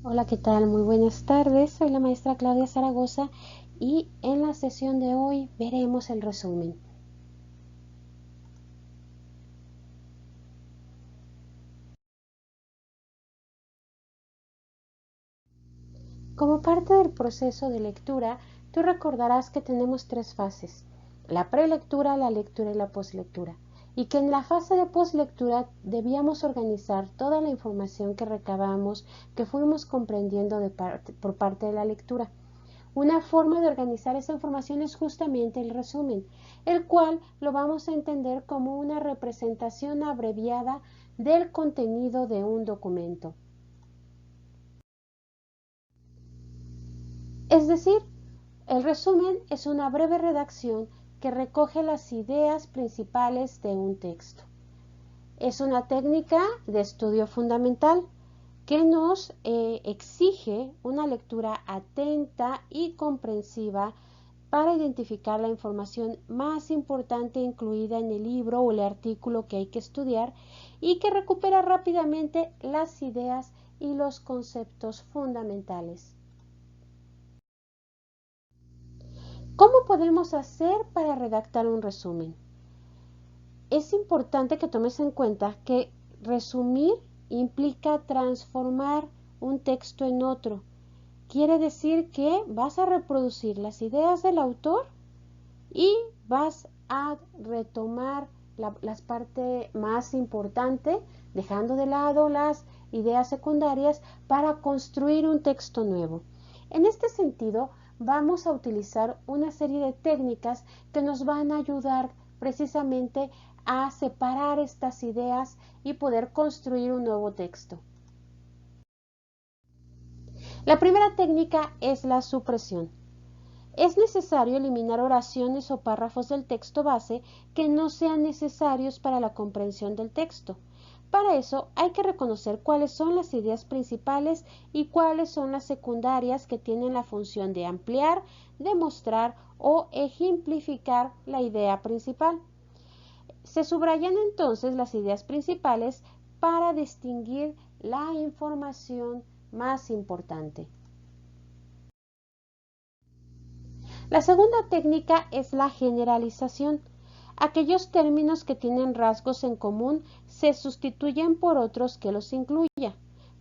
Hola, ¿qué tal? Muy buenas tardes. Soy la maestra Claudia Zaragoza y en la sesión de hoy veremos el resumen. Como parte del proceso de lectura, tú recordarás que tenemos tres fases: la prelectura, la lectura y la poslectura, y que en la fase de poslectura debíamos organizar toda la información que recabamos, que fuimos comprendiendo por parte de la lectura. Una forma de organizar esa información es justamente el resumen, el cual lo vamos a entender como una representación abreviada del contenido de un documento. Es decir, el resumen es una breve redacción que recoge las ideas principales de un texto. Es una técnica de estudio fundamental que nos exige una lectura atenta y comprensiva para identificar la información más importante incluida en el libro o el artículo que hay que estudiar y que recupera rápidamente las ideas y los conceptos fundamentales. ¿Cómo podemos hacer para redactar un resumen? Es importante que tomes en cuenta que resumir implica transformar un texto en otro. Quiere decir que vas a reproducir las ideas del autor y vas a retomar las partes más importantes, dejando de lado las ideas secundarias para construir un texto nuevo. En este sentido, vamos a utilizar una serie de técnicas que nos van a ayudar precisamente a separar estas ideas y poder construir un nuevo texto. La primera técnica es la supresión. Es necesario eliminar oraciones o párrafos del texto base que no sean necesarios para la comprensión del texto. Para eso hay que reconocer cuáles son las ideas principales y cuáles son las secundarias que tienen la función de ampliar, demostrar o ejemplificar la idea principal. Se subrayan entonces las ideas principales para distinguir la información más importante. La segunda técnica es la generalización. Aquellos términos que tienen rasgos en común se sustituyen por otros que los incluya.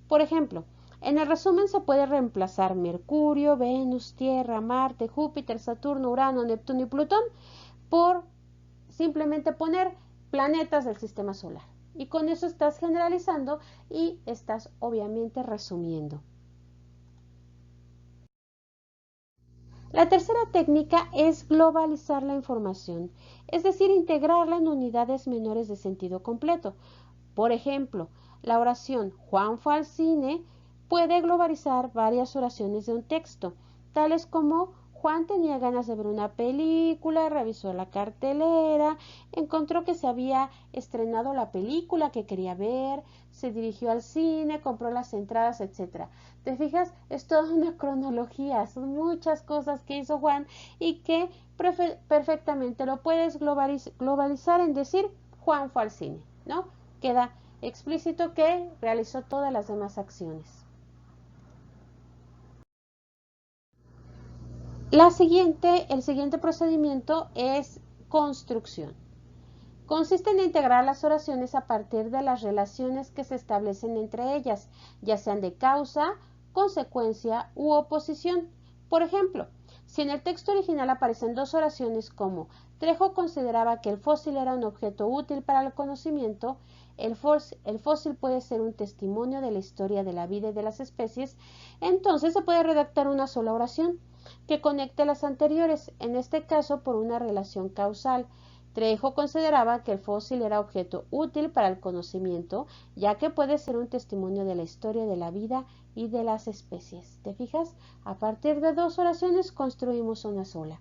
Por ejemplo, en el resumen se puede reemplazar Mercurio, Venus, Tierra, Marte, Júpiter, Saturno, Urano, Neptuno y Plutón por simplemente poner planetas del sistema solar. Y con eso estás generalizando y estás obviamente resumiendo. La tercera técnica es globalizar la información, es decir, integrarla en unidades menores de sentido completo. Por ejemplo, la oración Juan fue al cine puede globalizar varias oraciones de un texto, tales como Juan tenía ganas de ver una película, revisó la cartelera, encontró que se había estrenado la película que quería ver, se dirigió al cine, compró las entradas, etc. ¿Te fijas? Es toda una cronología, son muchas cosas que hizo Juan y que perfectamente lo puedes globalizar en decir Juan fue al cine, ¿no? Queda explícito que realizó todas las demás acciones. El siguiente procedimiento es construcción. Consiste en integrar las oraciones a partir de las relaciones que se establecen entre ellas, ya sean de causa, consecuencia u oposición. Por ejemplo, si en el texto original aparecen dos oraciones como Trejo consideraba que el fósil era un objeto útil para el conocimiento, el fósil puede ser un testimonio de la historia de la vida y de las especies, entonces se puede redactar una sola oración que conecte las anteriores, en este caso por una relación causal. Trejo consideraba que el fósil era objeto útil para el conocimiento, ya que puede ser un testimonio de la historia de la vida y de las especies. ¿Te fijas? A partir de dos oraciones construimos una sola.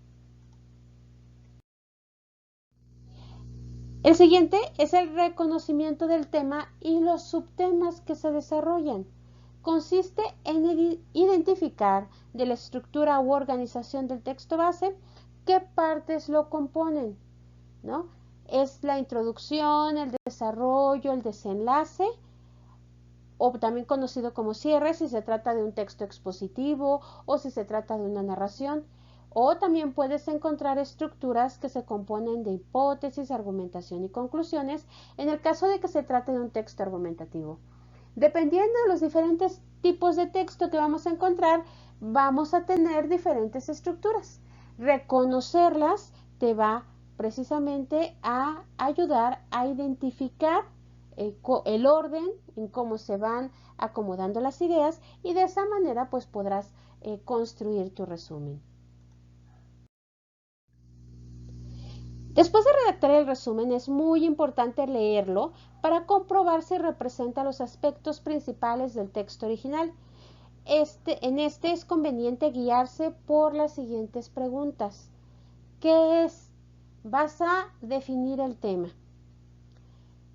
El siguiente es el reconocimiento del tema y los subtemas que se desarrollan. Consiste en identificar de la estructura u organización del texto base qué partes lo componen, ¿no? Es la introducción, el desarrollo, el desenlace o también conocido como cierre si se trata de un texto expositivo o si se trata de una narración. O también puedes encontrar estructuras que se componen de hipótesis, argumentación y conclusiones en el caso de que se trate de un texto argumentativo. Dependiendo de los diferentes tipos de texto que vamos a encontrar, vamos a tener diferentes estructuras. Reconocerlas te va precisamente a ayudar a identificar el orden en cómo se van acomodando las ideas y de esa manera pues podrás construir tu resumen. Después de redactar el resumen es muy importante leerlo para comprobar si representa los aspectos principales del texto original. En este es conveniente guiarse por las siguientes preguntas. ¿Qué es? Vas a definir el tema.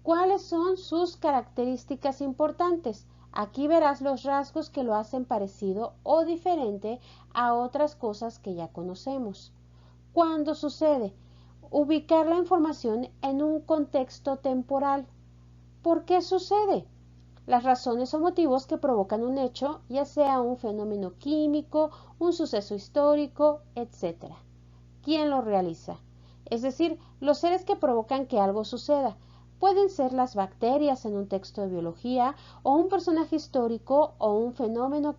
¿Cuáles son sus características importantes? Aquí verás los rasgos que lo hacen parecido o diferente a otras cosas que ya conocemos. ¿Cuándo sucede? Ubicar la información en un contexto temporal. ¿Por qué sucede? Las razones o motivos que provocan un hecho, ya sea un fenómeno químico, un suceso histórico, etc. ¿Quién lo realiza? Es decir, los seres que provocan que algo suceda. Pueden ser las bacterias en un texto de biología, o un personaje histórico, o un fenómeno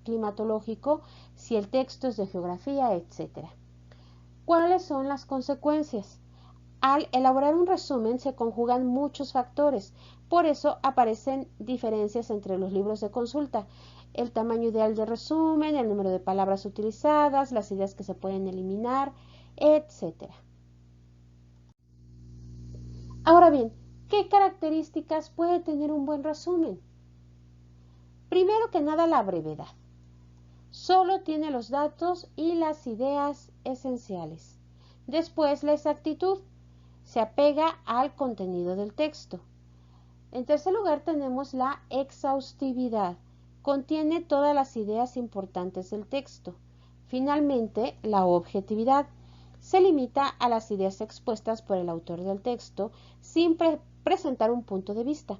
climatológico, si el texto es de geografía, etc. ¿Cuáles son las consecuencias? Al elaborar un resumen se conjugan muchos factores, por eso aparecen diferencias entre los libros de consulta. El tamaño ideal de resumen, el número de palabras utilizadas, las ideas que se pueden eliminar, etc. Ahora bien, ¿qué características puede tener un buen resumen? Primero que nada, la brevedad. Solo tiene los datos y las ideas esenciales. Después, la exactitud. Se apega al contenido del texto. En tercer lugar tenemos la exhaustividad. Contiene todas las ideas importantes del texto. Finalmente, la objetividad. Se limita a las ideas expuestas por el autor del texto sin presentar un punto de vista.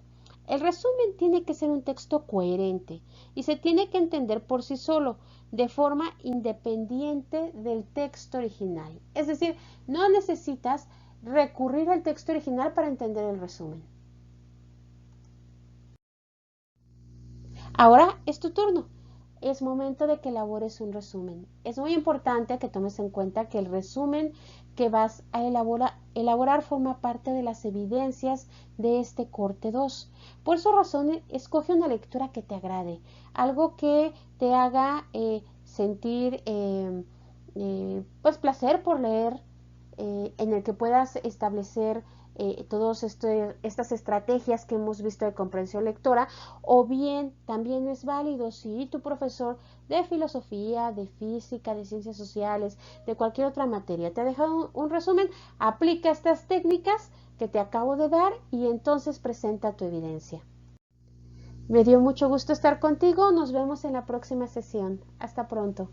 El resumen tiene que ser un texto coherente y se tiene que entender por sí solo, de forma independiente del texto original. Es decir, no necesitas recurrir al texto original para entender el resumen. Ahora es tu turno. Es momento de que elabores un resumen. Es muy importante que tomes en cuenta que el resumen que vas a elaborar forma parte de las evidencias de este corte 2. Por esa razón, escoge una lectura que te agrade, algo que te haga sentir pues placer por leer, en el que puedas establecer todas estas estrategias que hemos visto de comprensión lectora, o bien también es válido si tu profesor de filosofía, de física, de ciencias sociales, de cualquier otra materia te ha dejado un resumen, aplica estas técnicas que te acabo de dar y entonces presenta tu evidencia. Me dio mucho gusto estar contigo, nos vemos en la próxima sesión. Hasta pronto.